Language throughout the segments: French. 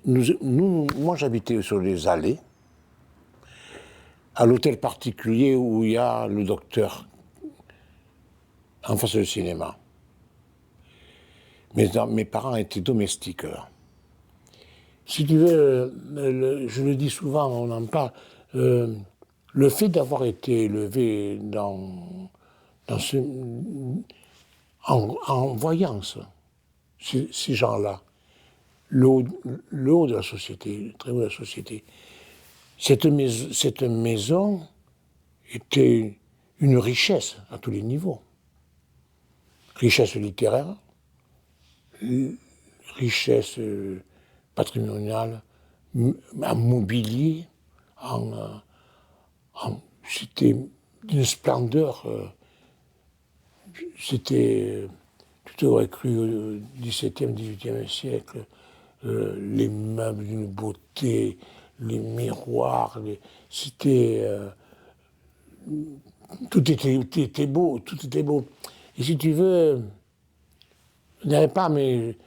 moi, j'habitais sur les allées, à l'hôtel particulier où il y a le docteur, en face du cinéma. Mes parents étaient domestiques, là. Si tu veux, je le dis souvent, on en parle, le fait d'avoir été élevé dans ce, en voyant ça, ces gens-là, le haut de la société, le très haut de la société, cette maison était une richesse à tous les niveaux. Richesse littéraire, richesse patrimoniale, en mobilier, c'était d'une splendeur. Tu t'aurais cru au XVIIe, XVIIIe siècle, les meubles d'une beauté, les miroirs, c'était tout était beau, tout était beau. Et si tu veux, je n'avais pas, mais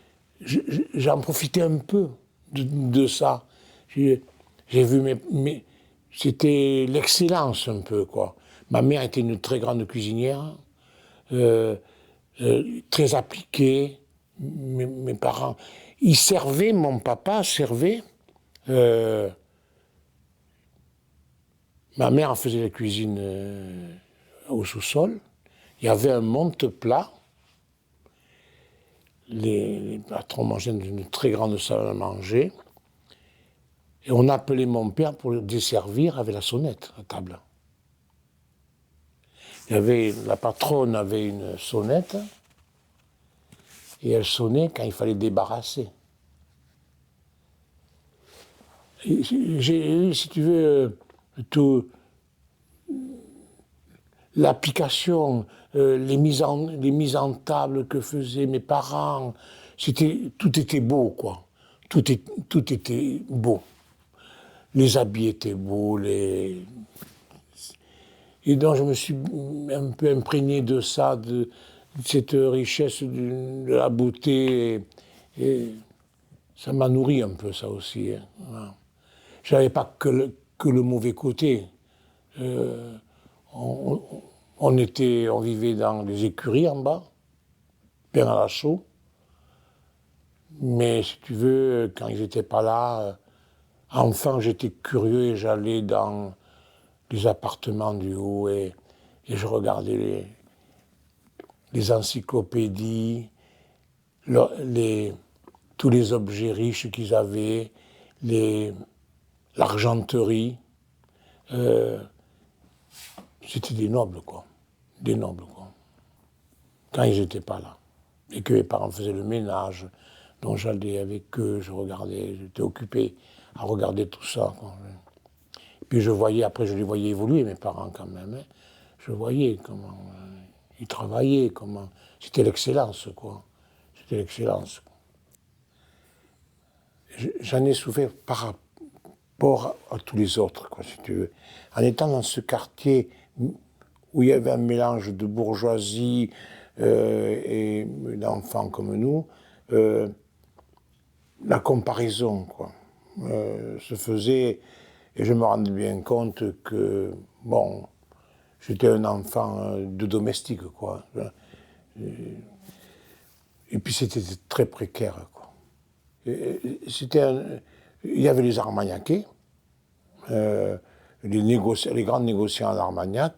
j'en profitais un peu de ça. J'ai vu c'était l'excellence un peu, quoi. Ma mère était une très grande cuisinière, très appliquée. Mes parents, ils servaient, mon papa servait. euh, Ma mère en faisait la cuisine au sous-sol. Il y avait un monte-plat. Les patrons mangeaient dans une très grande salle à manger. Et on appelait mon père pour le desservir avec la sonnette à table. La patronne avait une sonnette et elle sonnait quand il fallait débarrasser. J'ai eu, si tu veux, tout, l'application, les mises en table que faisaient mes parents, tout était beau, quoi. Tout était beau. Les habits étaient beaux, et donc je me suis un peu imprégné de ça, de cette richesse de la beauté, et ça m'a nourri un peu, ça aussi. Hein. Voilà. Je n'avais pas que le mauvais côté. On, on vivait dans les écuries en bas, bien à la chaux. Mais si tu veux, quand ils n'étaient pas là, enfant, j'étais curieux et j'allais dans les appartements du haut et je regardais les encyclopédies, tous les objets riches qu'ils avaient, l'argenterie. Euh, C'était des nobles, quoi. Des nobles, quoi. Quand ils n'étaient pas là. Et que mes parents faisaient le ménage, donc j'allais avec eux, je regardais, j'étais occupé à regarder tout ça, quoi. Puis je voyais, après je les voyais évoluer, mes parents quand même. Hein. Je voyais comment ils travaillaient, comment... C'était l'excellence, quoi. C'était l'excellence. J'en ai souffert par rapport à tous les autres, quoi, si tu veux. En étant dans ce quartier où il y avait un mélange de bourgeoisie et d'enfants comme nous, la comparaison, quoi, se faisait, et je me rendais bien compte que, bon, j'étais un enfant de domestique, quoi. Et puis c'était très précaire, quoi. Il y avait les Armagnaquais, les grands négociants à l'Armagnac,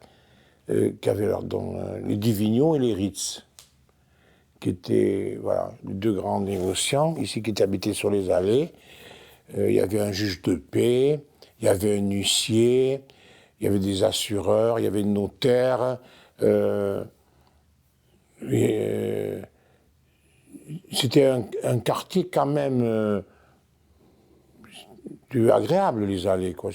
qui avaient les Divigno et les Ritz, qui étaient voilà, les deux grands négociants, ici qui étaient habités sur les allées. Il y avait un juge de paix, il y avait un huissier, il y avait des assureurs, il y avait des notaires. C'était un quartier quand même agréable, les allées, quoi.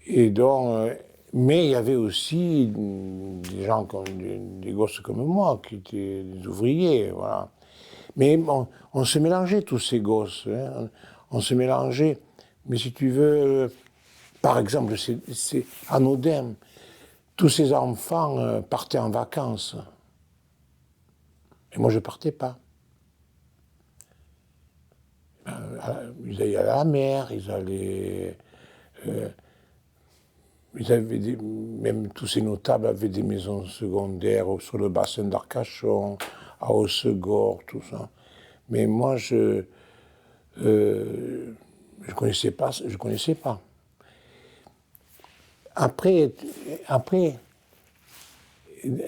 Et donc, mais il y avait aussi des gens des gosses comme moi, qui étaient des ouvriers, voilà. Mais on se mélangeait tous ces gosses, hein. On se mélangeait. Mais si tu veux, par exemple, c'est anodin. Tous ces enfants partaient en vacances. Et moi, je ne partais pas. ils allaient à la mer, même tous ces notables avaient des maisons secondaires sur le bassin d'Arcachon, à Hossegor, tout ça. Mais moi, je connaissais pas. Je connaissais pas. Après,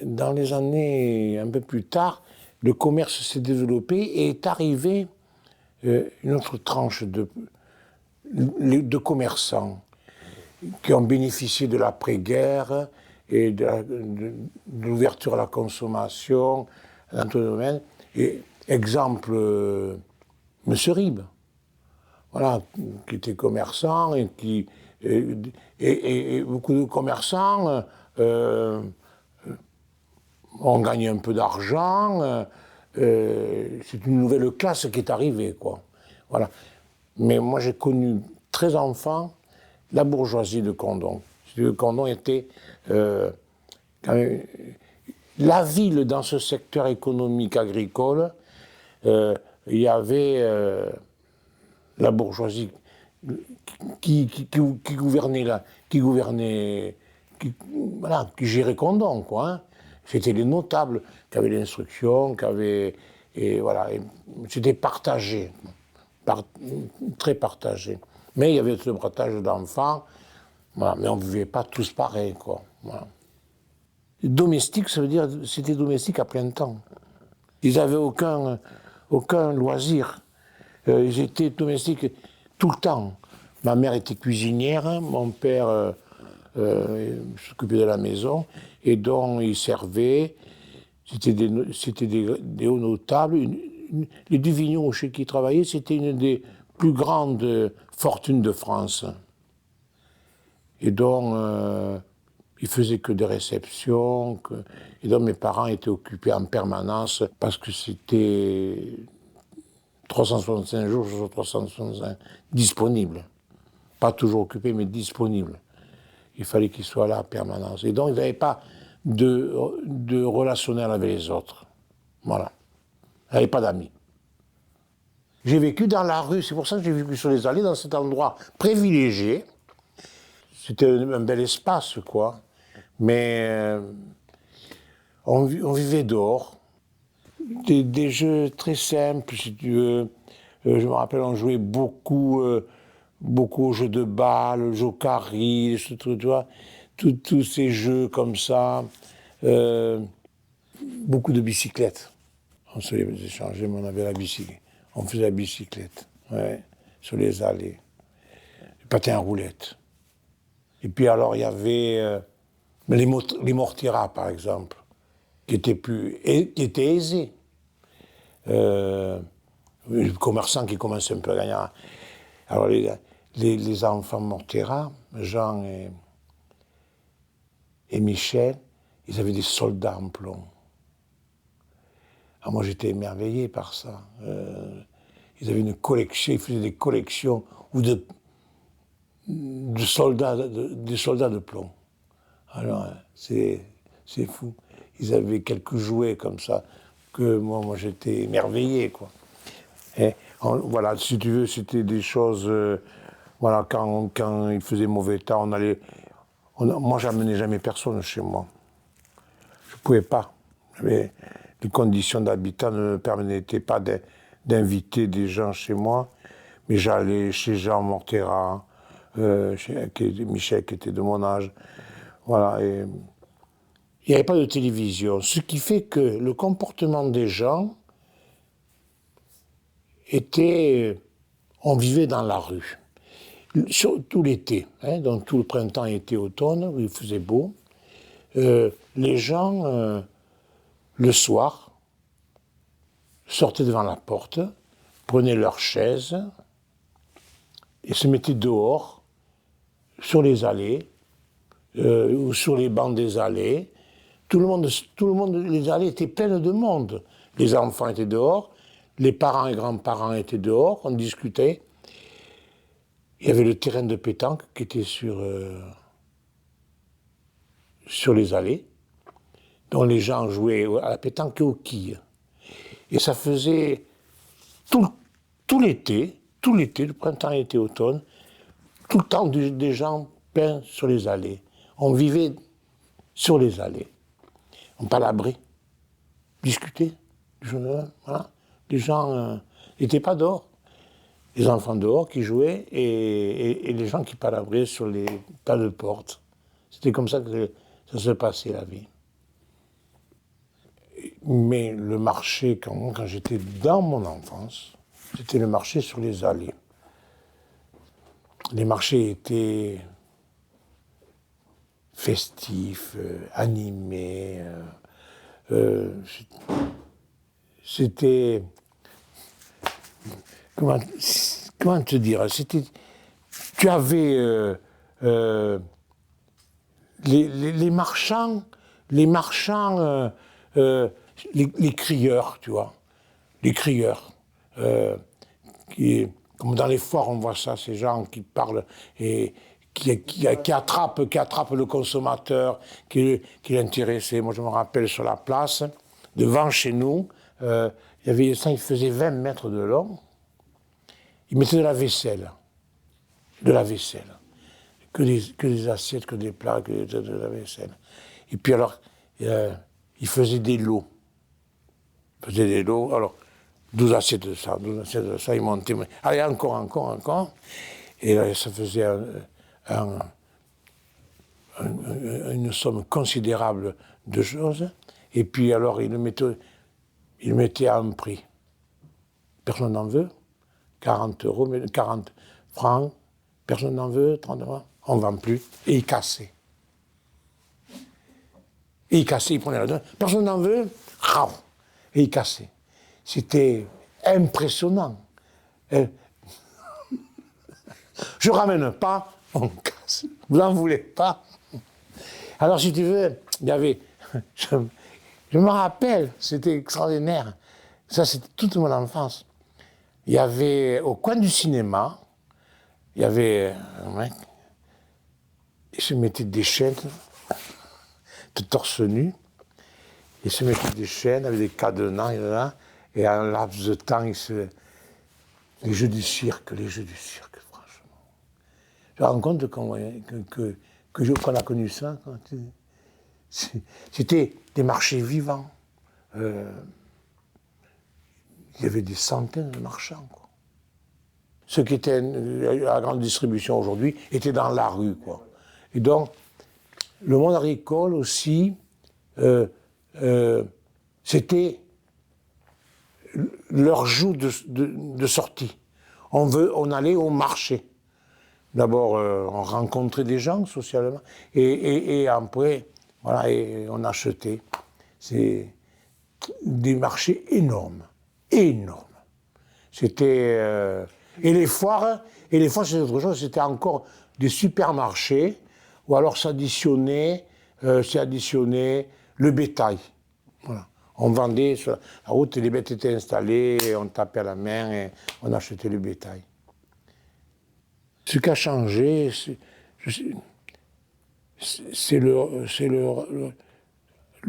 dans les années un peu plus tard, le commerce s'est développé et est arrivé une autre tranche de commerçants qui ont bénéficié de l'après-guerre et de l'ouverture à la consommation dans tout le domaine. Et exemple, M. Ribes, voilà, qui était commerçant et beaucoup de commerçants ont gagné un peu d'argent. C'est une nouvelle classe qui est arrivée, quoi. Voilà. Mais moi, j'ai connu très enfant la bourgeoisie de Condom. Le Condom était la ville dans ce secteur économique agricole. Il y avait la bourgeoisie qui gouvernait là, qui gérait Condom, quoi. Hein. C'était les notables qui avaient l'instruction, et voilà, c'était partagé, très partagé. Mais il y avait ce bratage d'enfants, voilà, mais on ne vivait pas tous pareil, quoi. Voilà. Domestique, ça veut dire c'était domestique à plein temps. Ils n'avaient aucun loisir. Ils étaient domestiques tout le temps. Ma mère était cuisinière, mon père s'occupait de la maison, et donc il servait. C'était des hauts notables. Les Duvigneaux chez qui ils travaillaient, c'était une des plus grandes fortunes de France. Et donc, ils faisaient que des réceptions. Et donc, mes parents étaient occupés en permanence parce que c'était 365 jours sur 365 disponibles. Pas toujours occupés, mais disponibles. Il fallait qu'ils soient là en permanence. Et donc, ils n'avaient pas de relationnel avec les autres. Voilà. Ils n'avaient pas d'amis. J'ai vécu dans la rue, c'est pour ça que j'ai vécu sur les allées, dans cet endroit privilégié. C'était un bel espace, quoi. Mais on vivait dehors. Des jeux très simples, si tu veux. Je me rappelle, on jouait beaucoup aux jeux de balles, aux jeux au carré, tu vois, tous ces jeux comme ça. Beaucoup de bicyclettes. On se les échangeait, mais on avait la bicyclette. On faisait la bicyclette, ouais, sur les allées. Le patin à roulettes. Et puis alors, il y avait les mortiras, par exemple, qui étaient aisés. Les commerçants qui commençaient un peu à gagner. Alors, les enfants mortiras, Jean et Michel, ils avaient des soldats en plomb. Alors moi, j'étais émerveillé par ça. Ils avaient une collection, ils faisaient des collections des soldats de plomb. Alors, c'est fou. Ils avaient quelques jouets comme ça, que moi j'étais émerveillé, quoi. Et voilà, si tu veux, c'était des choses... voilà, quand il faisait mauvais temps, moi, j'amenais jamais personne chez moi. Je ne pouvais pas. Les conditions d'habitat ne me permettaient pas d'inviter des gens chez moi, mais j'allais chez Jean Mortera, Michel qui était de mon âge. Voilà, et il n'y avait pas de télévision, ce qui fait que le comportement des gens était... On vivait dans la rue, tout l'été, hein, donc tout le printemps, été, automne, où il faisait beau. Les gens, le soir, sortaient devant la porte, prenaient leurs chaises et se mettaient dehors, sur les allées, ou sur les bancs des allées. Tout le monde, les allées étaient pleines de monde. Les enfants étaient dehors, les parents et grands-parents étaient dehors, on discutait. Il y avait le terrain de pétanque qui était sur les allées, dont les gens jouaient à la pétanque et aux quilles. Et ça faisait tout l'été, tout l'été, le printemps, l'été, automne, tout le temps des gens peints sur les allées. On vivait sur les allées. On palabrait, discutait, voilà. Les gens n'étaient pas dehors. Les enfants dehors qui jouaient et les gens qui palabraient sur les tas de portes. C'était comme ça que ça se passait, la vie. Mais le marché, quand j'étais dans mon enfance, c'était le marché sur les allées. Les marchés étaient festifs, animés. C'était... Comment te dire? C'était... Tu avais les marchands, les crieurs, tu vois, les crieurs, comme dans les foires on voit ça, ces gens qui parlent et qui attrapent le consommateur, qui l'intéressait. Moi je me rappelle sur la place, devant chez nous, il y avait ça, il faisait 20 mètres de long, il mettait de la vaisselle, que des assiettes, que des plats, que de la vaisselle. Et puis alors, il faisait des lots. Alors, 12 assiettes de ça, il montait. Allez, encore. Et là, ça faisait une somme considérable de choses. Et puis alors, il le mettait à un prix. Personne n'en veut. 40 euros, 40 francs. Personne n'en veut, 30 francs. On ne vend plus. Et il cassait. Il prenait la donne. Personne n'en veut. Et il cassait. C'était impressionnant. Je ramène pas, on casse. Vous n'en voulez pas. Alors, si tu veux, il y avait... Je me rappelle, c'était extraordinaire. Ça, c'était toute mon enfance. Il y avait, au coin du cinéma, il y avait un mec, il se mettait des chaînes, de torse nu, il se mettait des chaînes avec des cadenas, et en laps de temps, les jeux du cirque, franchement. Je me rends compte qu'on a connu ça. C'était des marchés vivants. Il y avait des centaines de marchands, quoi. Ceux qui étaient à la grande distribution aujourd'hui étaient dans la rue, quoi. Et donc, le monde agricole aussi, c'était leur jour de sortie. On allait au marché. D'abord, on rencontrait des gens socialement, et après, voilà, et on achetait. C'est des marchés énormes. C'était... et les foires, c'est autre chose, c'était encore des supermarchés, où alors s'additionnait le bétail. Voilà. On vendait sur la route, les bêtes étaient installées, on tapait à la main et on achetait le bétail. Ce qui a changé, c'est le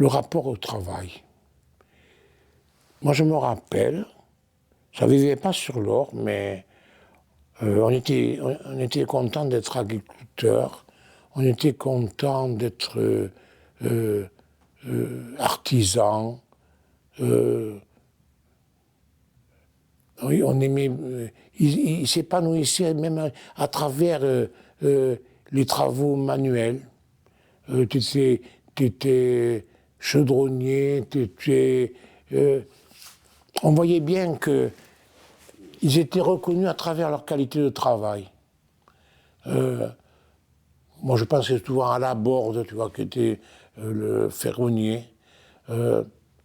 rapport au travail. Moi, je me rappelle, ça ne vivait pas sur l'or, mais on était content d'être agriculteur, on était content d'être artisan. Oui, on aimait. Il s'épanouissait même à travers les travaux manuels. Tu étais chaudronnier, on voyait bien qu'ils étaient reconnus à travers leur qualité de travail. Moi, je pensais souvent à Laborde, tu vois, qui était le ferronnier,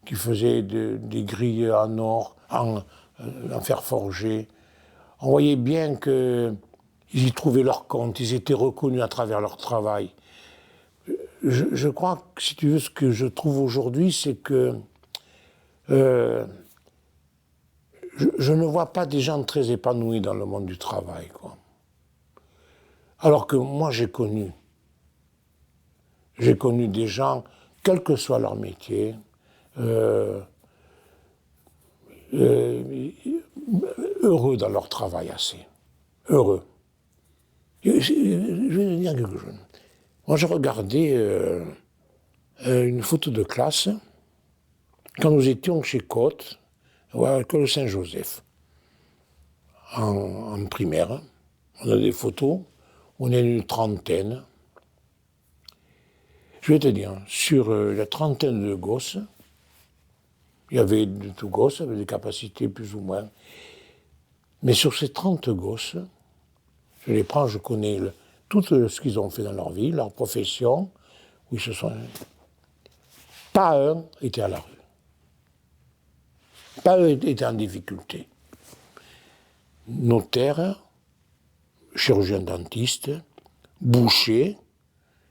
qui faisait des grilles en or, en fer forgé. On voyait bien qu'ils y trouvaient leur compte, ils étaient reconnus à travers leur travail. Je crois que, si tu veux, ce que je trouve aujourd'hui, c'est que je ne vois pas des gens très épanouis dans le monde du travail, quoi. Alors que moi, j'ai connu des gens, quel que soit leur métier, eux heureux dans leur travail assez. Heureux. Je vais dire quelque chose. Moi, je regardais une photo de classe quand nous étions chez Côte, à l'école Saint-Joseph, en primaire. On a des photos, on est une trentaine. Je vais te dire, sur la trentaine de gosses, il y avait de tout gosses avec des capacités plus ou moins. Mais sur ces 30 gosses, je les prends, je connais tout ce qu'ils ont fait dans leur vie, leur profession, où ils se sont... Pas un était à la rue. Pas un était en difficulté. Notaire, chirurgien dentiste, boucher,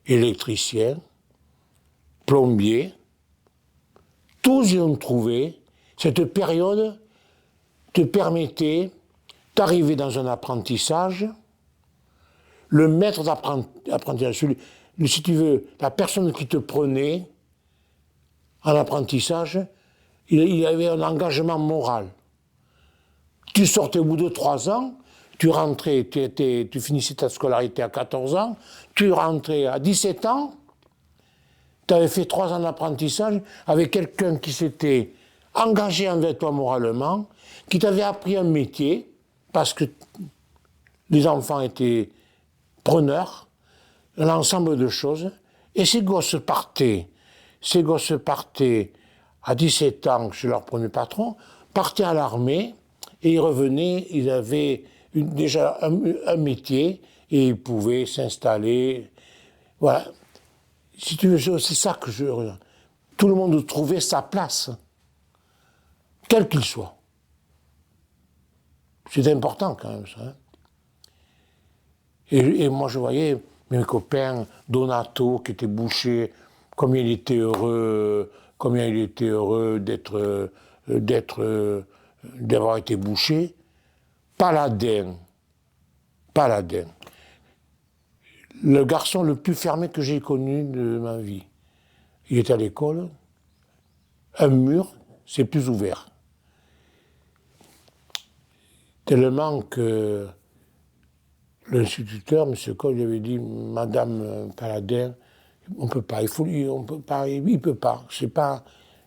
électricien, plombier, tous y ont trouvé. Cette période te permettait d'arriver dans un apprentissage. Le maître d'apprentissage, si tu veux, la personne qui te prenait en apprentissage, il avait un engagement moral. Tu sortais au bout de 3 ans, tu rentrais, tu finissais ta scolarité à 14 ans, tu rentrais à 17 ans, tu avais fait 3 ans d'apprentissage avec quelqu'un qui s'était engagé envers toi moralement, qui t'avait appris un métier, parce que les enfants étaient preneurs, un ensemble de choses, et ces gosses partaient à 17 ans chez leur premier patron, partaient à l'armée, et ils revenaient, ils avaient déjà un métier, et ils pouvaient s'installer. Voilà. Si tu veux, c'est ça que je regarde. Tout le monde trouvait sa place, quel qu'il soit. C'est important quand même, ça. Hein. Et moi, je voyais mes copains, Donato, qui était boucher, combien il était heureux d'avoir été boucher. Paladin. Le garçon le plus fermé que j'ai connu de ma vie. Il était à l'école, un mur, c'est plus ouvert. Tellement que l'instituteur, M. Cole, lui avait dit, Madame Paladin, on ne peut pas, il peut pas, c'est pas,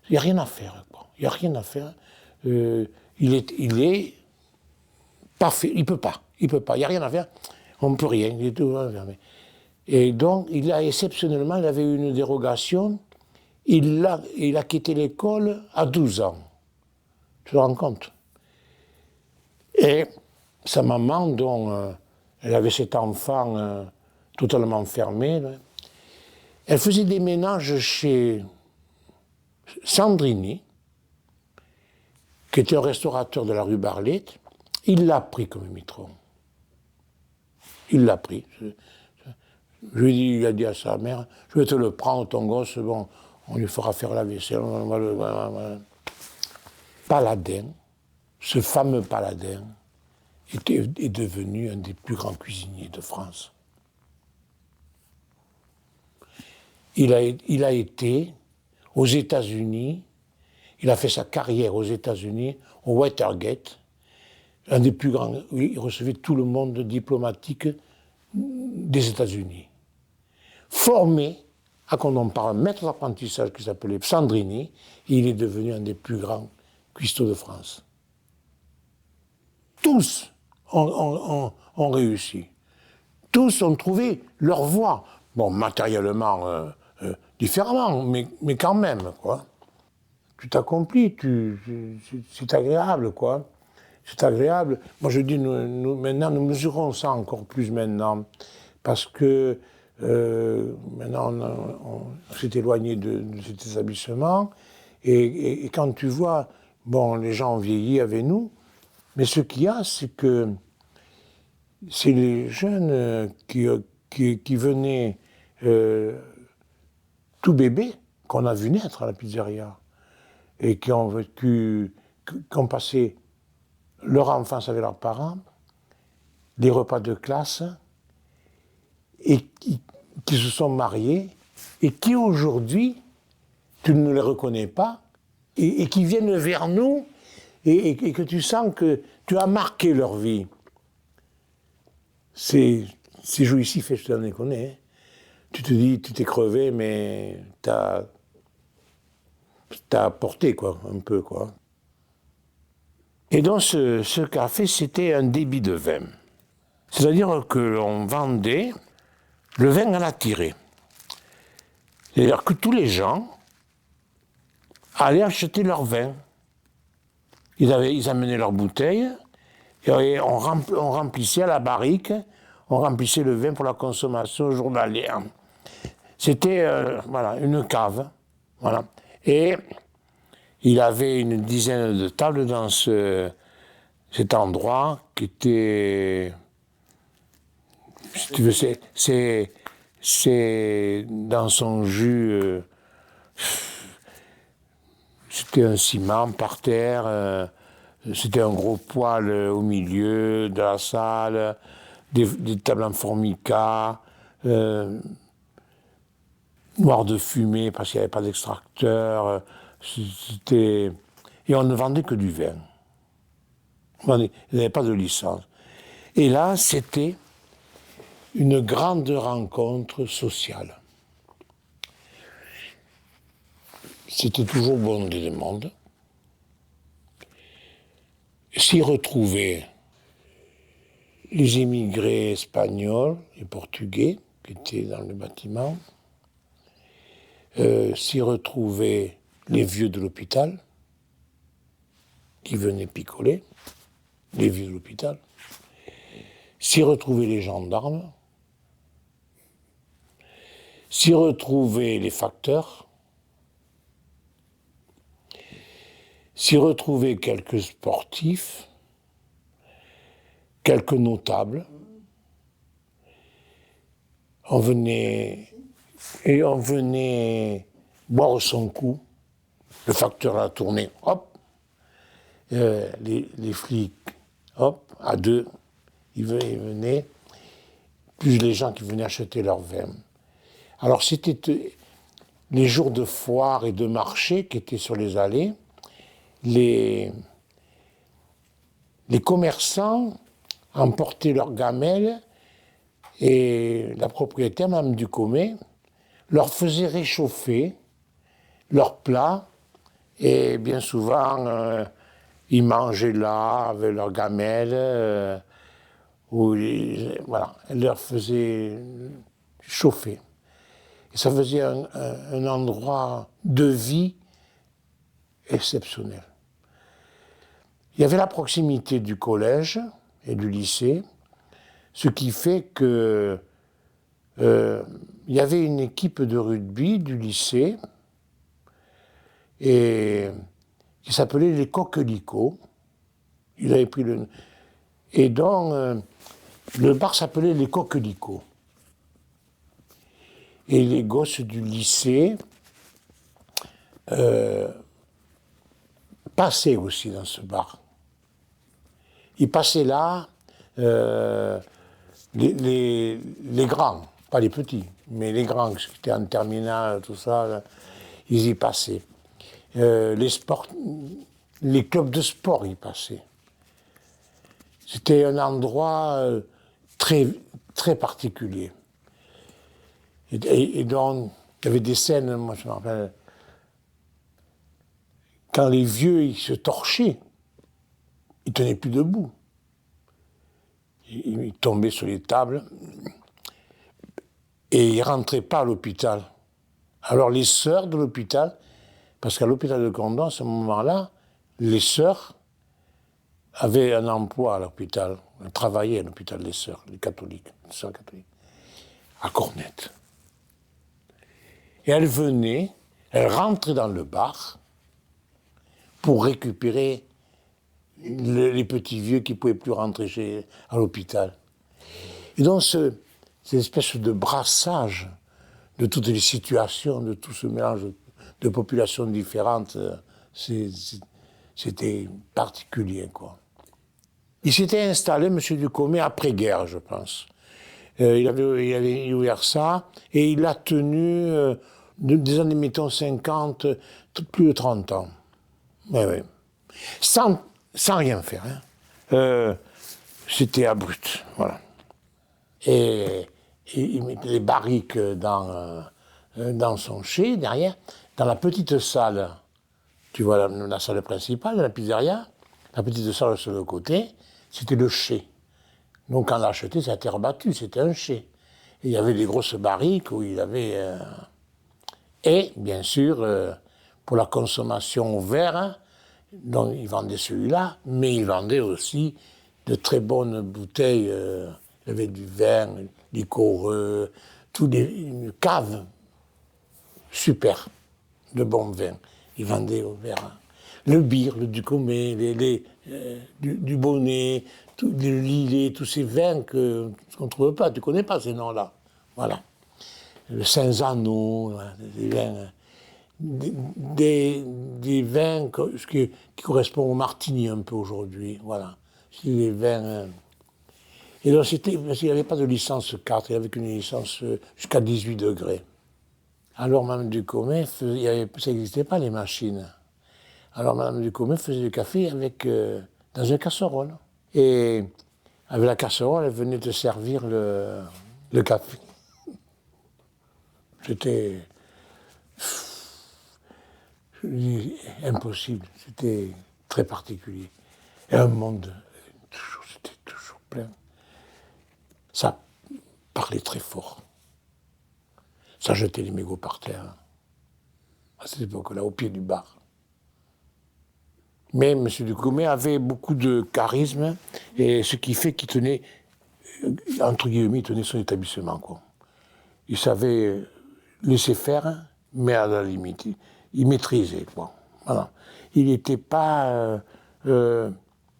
il n'y a rien à faire, quoi. Il n'y a rien à faire. Il est parfait, il peut pas, il n'y a rien à faire, on ne peut rien, il est tout fermé. Et donc, exceptionnellement, il avait eu une dérogation, il a quitté l'école à 12 ans. Tu te rends compte? Et sa maman, dont elle avait cet enfant totalement fermé, là, elle faisait des ménages chez Sandrini, qui était un restaurateur de la rue Barlette. Il l'a pris comme mitron. Il l'a pris. Il a dit à sa mère, je vais te le prendre, ton gosse, bon, on lui fera faire la vaisselle. Paladin, ce fameux Paladin, est devenu un des plus grands cuisiniers de France. Il a été aux États-Unis, il a fait sa carrière aux États-Unis, au Watergate, un des plus grands, il recevait tout le monde diplomatique des États-Unis. Formé, à quand on parle, un maître d'apprentissage qui s'appelait Sandrini, et il est devenu un des plus grands cuistots de France. Tous ont réussi. Tous ont trouvé leur voie. Bon, matériellement différemment, mais quand même, quoi. Tu t'accomplis, c'est agréable, quoi. C'est agréable. Moi, je dis, maintenant, nous mesurons ça encore plus maintenant, parce que maintenant, on s'est éloigné de cet établissement, et quand tu vois, bon, les gens ont vieilli avec nous, mais ce qu'il y a, c'est que c'est les jeunes qui venaient tout bébé, qu'on a vu naître à la pizzeria, et qui ont passé leur enfance avec leurs parents, des repas de classe, et qui se sont mariés, et qui aujourd'hui, tu ne les reconnais pas, et qui viennent vers nous, et que tu sens que tu as marqué leur vie. C'est jouissif, et je t'en ai connu. Hein. Tu te dis, tu t'es crevé, mais t'as apporté, quoi, un peu, quoi. Et donc, ce café, c'était un débit de vin. C'est-à-dire que l'on vendait le vin à la tirée. C'est-à-dire que tous les gens allaient acheter leur vin. Ils amenaient leurs bouteilles, et on remplissait à la barrique, on remplissait le vin pour la consommation journalière. C'était voilà, une cave. Voilà. Et il avait une dizaine de tables dans cet endroit qui était... Si tu veux, c'est dans son jus... c'était un ciment par terre, c'était un gros poêle au milieu de la salle, des tables en formica, noir de fumée parce qu'il n'y avait pas d'extracteur. C'était... Et on ne vendait que du vin. Il n'y avait pas de licence. Et là, c'était une grande rencontre sociale. C'était toujours bondé de monde. S'y retrouvaient les immigrés espagnols et portugais qui étaient dans le bâtiment, s'y retrouvaient les vieux de l'hôpital qui venaient picoler, les vieux de l'hôpital, s'y retrouvaient les gendarmes, s'y retrouvaient les facteurs, s'y retrouvaient quelques sportifs, quelques notables. On venait boire son coup. Le facteur a tourné, hop. Les flics, hop, à deux, ils venaient. Plus les gens qui venaient acheter leur vin. Alors c'était les jours de foire et de marché qui étaient sur les allées. Les commerçants emportaient leurs gamelles et la propriétaire, Mme Ducommet, leur faisait réchauffer leurs plats et bien souvent ils mangeaient là avec leurs gamelles voilà, elle leur faisait chauffer. Et ça faisait un endroit de vie exceptionnel. Il y avait la proximité du collège et du lycée, ce qui fait que il y avait une équipe de rugby du lycée et qui s'appelait les Coquelicots. Ils avaient pris le... Et donc, le bar s'appelait les Coquelicots. Et les gosses du lycée passaient aussi dans ce bar. Ils passaient là, les grands, pas les petits, mais les grands qui étaient en terminale, tout ça, là, ils y passaient. Les clubs de sport y passaient. C'était un endroit très, très particulier. Et donc, il y avait des scènes, moi je me rappelle, quand les vieux ils se torchaient, ils ne tenaient plus debout. Ils tombaient sur les tables et ils ne rentraient pas à l'hôpital. Alors les sœurs de l'hôpital, parce qu'à l'hôpital de Condom, à ce moment-là, les sœurs avaient un emploi à l'hôpital, elles travaillaient à l'hôpital des sœurs, les catholiques, les sœurs catholiques, à Cornette. Et elles venaient, elles rentraient dans le bar pour récupérer les petits vieux qui ne pouvaient plus rentrer à l'hôpital. Et donc, cette espèce de brassage de toutes les situations, de tout ce mélange de populations différentes, c'était particulier, quoi. Il s'était installé, M. Ducommet, après-guerre, je pense. Il avait ouvert ça, et il a tenu des années, mettons, 50, plus de 30 ans. Oui, oui. sans rien faire. C'était abrupt, voilà. Et il mettait les barriques dans son chai, derrière, dans la petite salle. Tu vois la salle principale de la pizzeria, la petite salle sur le côté, c'était le chai. Donc quand on l'a acheté, ça a été rebattu, c'était un chai. Et il y avait des grosses barriques où il avait... Et, bien sûr, pour la consommation au verre, donc il vendait celui-là, mais il vendait aussi de très bonnes bouteilles. Il y avait du vin, liquoreux, une cave super de bons vins. Il vendait au verre. Le Bir, le Ducomé, du Bonnet, le Lillet, tous ces vins qu'on ne trouve pas. Tu ne connais pas ces noms-là. Voilà. Le Saint-Zano, des vins, des vins qui correspondent au Martini un peu aujourd'hui. Voilà. C'est des vins. Et donc c'était, parce qu'il n'y avait pas de licence 4, il n'y avait qu'une licence jusqu'à 18 degrés. Alors Mme Ducomé, ça n'existait pas les machines. Alors Mme Ducomé faisait du café dans une casserole. Et avec la casserole, elle venait te servir le café. C'était impossible, c'était très particulier. Et un monde, c'était toujours plein. Ça parlait très fort. Ça jetait les mégots par terre. À cette époque-là, au pied du bar. Mais M. Ducomé avait beaucoup de charisme, et ce qui fait qu'il tenait, entre guillemets, il tenait son établissement, quoi. Il savait laisser faire, mais à la limite, il maîtrisait, quoi. Voilà. Il n'était pas... il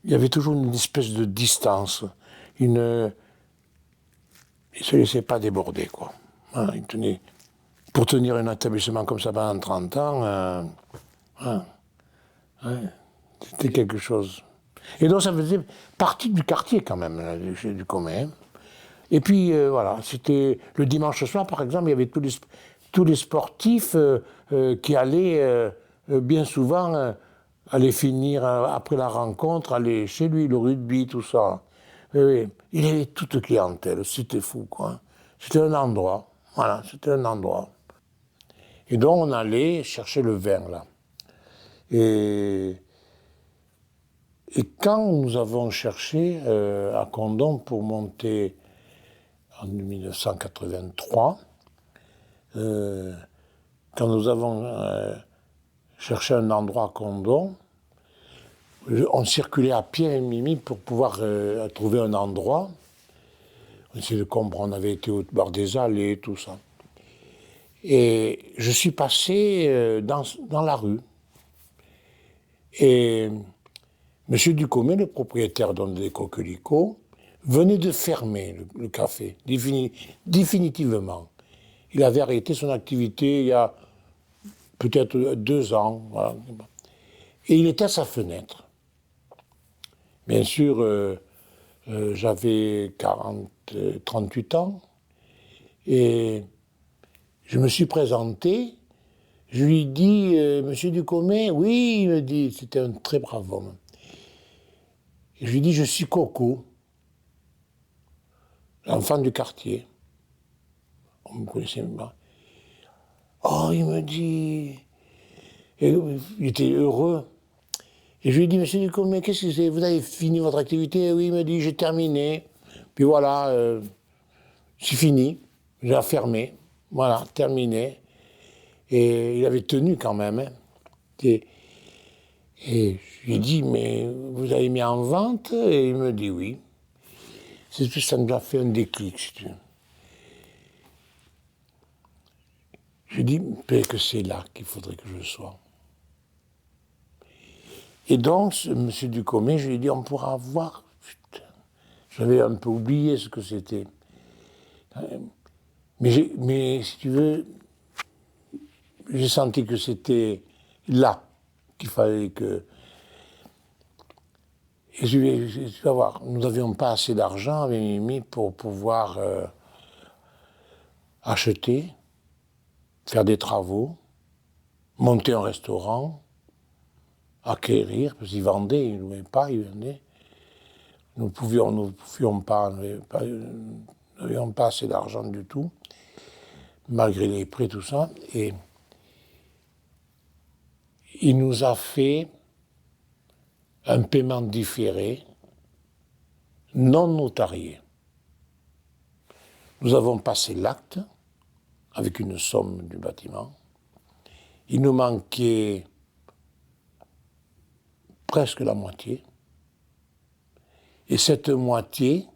y avait toujours une espèce de distance. Il ne se laissait pas déborder, quoi. Voilà, il tenait... Pour tenir un établissement comme ça pendant 30 ans, c'était quelque chose. Et donc ça faisait partie du quartier quand même, là, du Ducomé. Et puis voilà, c'était le dimanche soir par exemple, il y avait tous les sportifs qui allaient bien souvent aller finir après la rencontre, aller chez lui, le rugby, tout ça. Il y avait toute clientèle, c'était fou quoi. C'était un endroit, voilà, c'était un endroit. Et donc on allait chercher le vin là. Et quand nous avons cherché à Condom pour monter en 1983, quand nous avons cherché un endroit à Condom, on circulait à pied et Mimi pour pouvoir trouver un endroit. On essayait de comprendre, on avait été au bord des allées, tout ça. Et je suis passé dans la rue. Et M. Ducomé, le propriétaire des Coquelicots, venait de fermer le café, définitivement. Il avait arrêté son activité il y a peut-être 2 ans. Voilà. Et il était à sa fenêtre. Bien sûr, j'avais 38 ans. Et je me suis présenté. Je lui dis, Monsieur Ducomé, oui, il me dit, c'était un très brave homme. Et je lui dis, je suis Coco, l'enfant du quartier. On me connaissait même pas. Oh, il me dit... Et il était heureux. Et je lui ai dit, Monsieur Ducomé, qu'est-ce que c'est? Vous avez fini votre activité? Oui, il me dit, j'ai terminé. Puis voilà, c'est fini. J'ai fermé. Voilà, terminé. Et il avait tenu quand même. Hein. Et je lui ai dit, mais vous avez mis en vente? Et il me dit oui. C'est tout, ça nous a fait un déclic, si tu veux. Je lui ai dit, peut-être que c'est là qu'il faudrait que je sois. Et donc, M. Ducomé, je lui ai dit, on pourra voir. Putain, j'avais un peu oublié ce que c'était. Mais si tu veux, j'ai senti que c'était là qu'il fallait que... Et tu vas voir, nous n'avions pas assez d'argent avec Mimi pour pouvoir acheter, faire des travaux, monter un restaurant. acquérir, parce qu'ils vendaient, ils ne louaient pas, ils vendaient. Nous ne pouvions pas, n'avions pas assez d'argent du tout, malgré les prêts, tout ça. Et il nous a fait un paiement différé, non notarié. Nous avons passé l'acte avec une somme du bâtiment. Il nous manquait presque la moitié. Et cette moitié,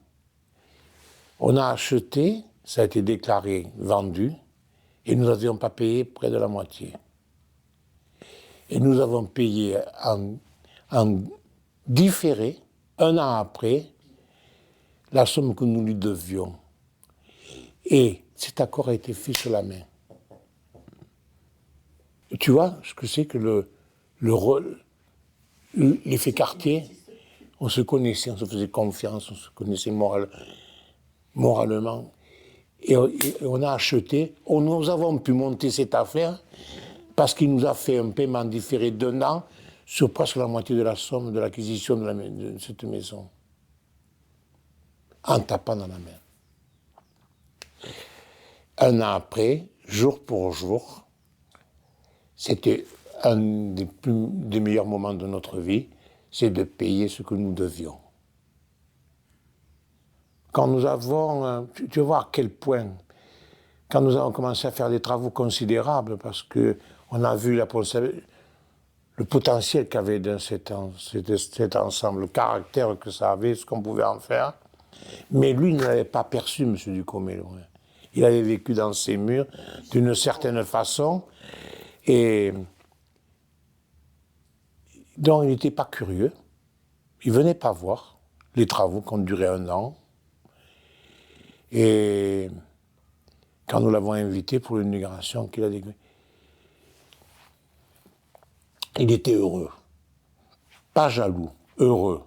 on a acheté, ça a été déclaré vendu, et nous n'avions pas payé près de la moitié. Et nous avons payé en différé, un an après, la somme que nous lui devions. Et cet accord a été fait sur la main. Tu vois ce que c'est que le rôle, l'effet Cartier? On se connaissait, on se faisait confiance, on se connaissait moralement. Et on a acheté, nous avons pu monter cette affaire parce qu'il nous a fait un paiement différé d'1 an sur presque la moitié de la somme de l'acquisition de cette maison. En tapant dans la main. 1 an après, jour pour jour, c'était un des meilleurs moments de notre vie, c'est de payer ce que nous devions. Quand nous avons, tu vas voir à quel point, quand nous avons commencé à faire des travaux considérables, parce qu'on a vu le potentiel qu'avait dans cet ensemble, le caractère que ça avait, ce qu'on pouvait en faire, mais lui ne l'avait pas perçu, M. Ducomé. Il avait vécu dans ces murs d'une certaine façon, et donc il n'était pas curieux, il ne venait pas voir les travaux qui ont duré 1 an. Et quand nous l'avons invité pour l'inauguration qu'il a déclarée, il était heureux, pas jaloux, heureux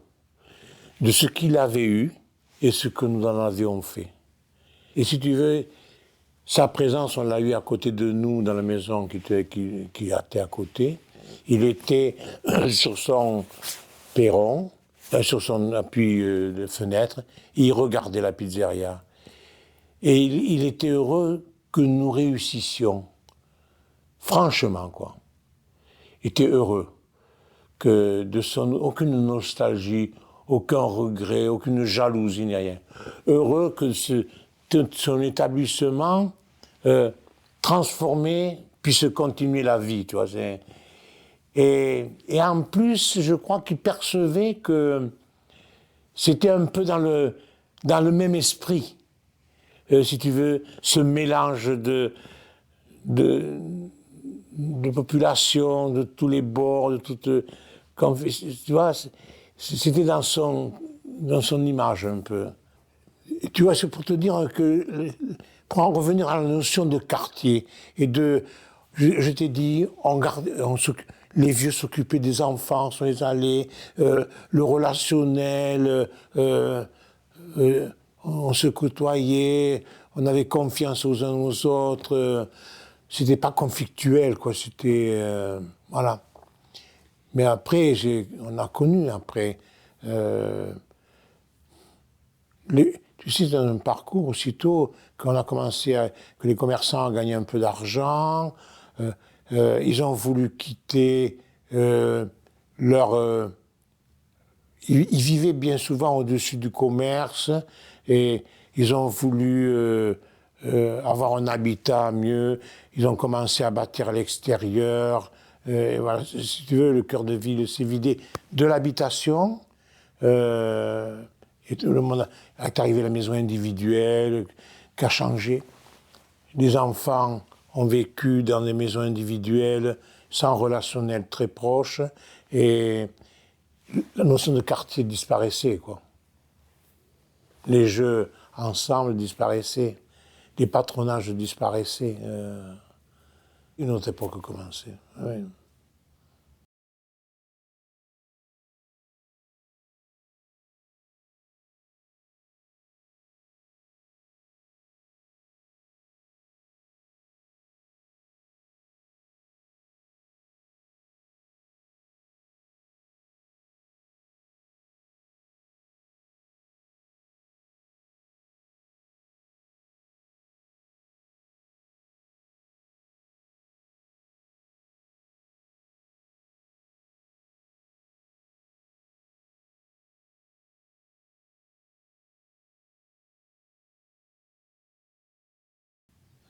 de ce qu'il avait eu et ce que nous en avions fait. Et si tu veux, sa présence, on l'a eu à côté de nous dans la maison qui était à côté. Il était sur son perron, sur son appui de fenêtre, il regardait la pizzeria. Et il était heureux que nous réussissions. Franchement, quoi. Il était heureux que aucune nostalgie, aucun regret, aucune jalousie, ni rien. Heureux que son établissement transformé puisse continuer la vie, tu vois. Et en plus, je crois qu'il percevait que c'était un peu dans le même esprit. Si tu veux, ce mélange de population, de tous les bords, de toutes... Tu vois, c'était dans son image un peu. Et tu vois, c'est pour te dire que, pour en revenir à la notion de quartier, et je t'ai dit, les vieux s'occupaient des enfants, on les allait, le relationnel, on se côtoyait, on avait confiance aux uns aux autres, c'était pas conflictuel, quoi, c'était... voilà. Mais après, on a connu, après... tu sais, dans un parcours, aussitôt qu'on a commencé que les commerçants ont gagné un peu d'argent, ils ont voulu quitter leur... ils vivaient bien souvent au-dessus du commerce et ils ont voulu avoir un habitat mieux. Ils ont commencé à bâtir à l'extérieur. Et voilà, si tu veux, le cœur de ville s'est vidé de l'habitation. Et tout le monde est arrivé à la maison individuelle, qui a changé. Les enfants ont vécu dans des maisons individuelles, sans relationnel très proche, et la notion de quartier disparaissait, quoi. Les jeux ensemble disparaissaient, les patronages disparaissaient. Une autre époque commençait. Oui.